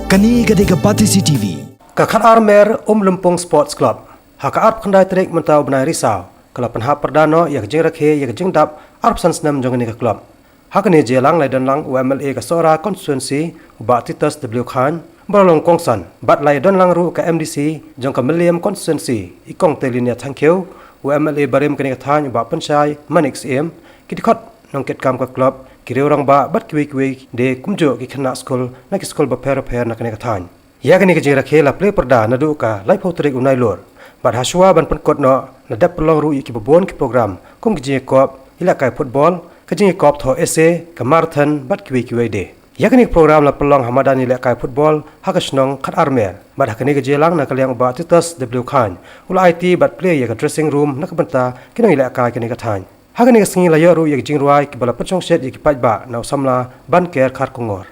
Kani gade Pati CCTV. Kakat Armer Lumpung Sports Club. Haka arp khandai trek mentau benai risau. Kalau penha perdana yak jeng rakhe yak jeng dap arp sansnam jong ni ka club. Hakani jelang lai dan lang UMLA ka Sora constituency uba Titus W Khan berlong kongsan bat lai dan lang ru ka MDC jong ka Milliam constituency ikong telinia thankeu UMLA barim kani ka than uba penchai Manix em kitikot nong ket kam ka club kiri orang ba bat kiwi de kumjo ki khana school na ki school ba per na kani ka than ya kani ka jeng rakhe la play perda na du ka lai photrik unai lor bat haswa ban pen kot no na dap pelong ru ki babon ki program kum ki je kop ila kai football ka jeng kop tho ese ka marathon bat kiwi de ya kani program la pelong hamadani ila kai football hakasnong khat armer bat hakani ka jelang na kalyang ba Titus W Khan ula IT bat play ya ka dressing room na ka banta kinong ila kai kani ka than Hakani ka singi layo ru yak jingruai ki bala pachong set yak paj ba na samla ban ker khar kongor.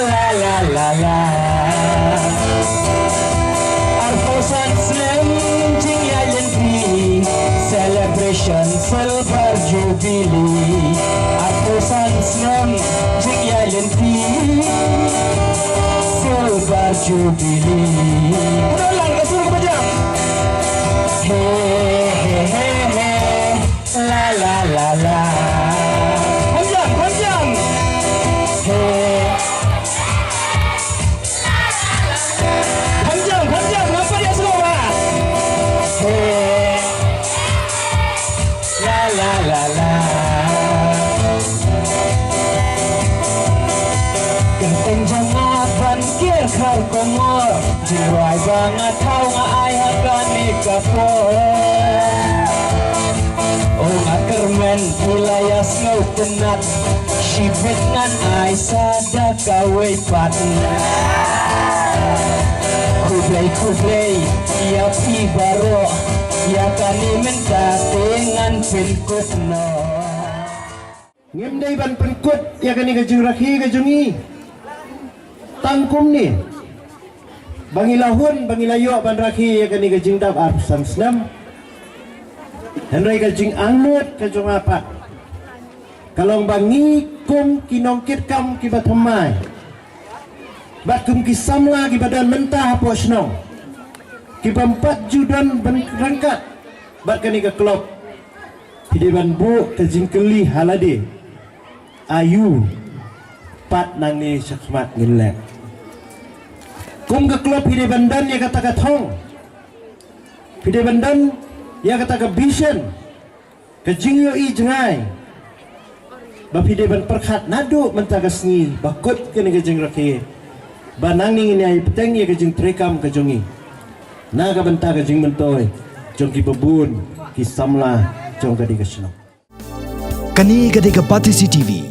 La la la la. Arposan slam jing yayan pi celebration silver jubilee. Arposan slam jing yayan pi silver jubilee. Ulang kasih kepajang. La la la la. Panjang, panjang. Panjang, panjang. Apa dia semua? La la la la. Genteng jangan bangkir kar komor. Jiwai banget tahu ngai hakan nikapor. Oh akermen wilayah ngau tenat Shibet ngan ai sada kawe patna Kublai ia pi baro ia kani menta dengan penkut no Ngem dai ban penkut ia kani ka juraki ka jungi tangkum ni bangilahun bangilayo ban raki ia kani ka jingdap arpsam snam Henry kajing anut kajong apa? Kalau bangi kum kinongkit kam kibat hamai, bat kum kisamla kibadan mentah apa senong, kibampat judan berangkat, bat kani ke klub, hidupan bu kajing keli halade, ayu, pat nangi syakmat ngilek. Kum ke klub hidupan dan ya kata katong, hidupan dan ya kata ke vision ke jingyo I jengai bapi de ban perkhat nadu menta ke sengi bakut ke ni ke jing raki banang ni ai peteng ya ke jing trekam ke jongi na ka benta ke jing mentoi jong ki babun ki samla jong ka di ke sno Kani gade Pati CCTV.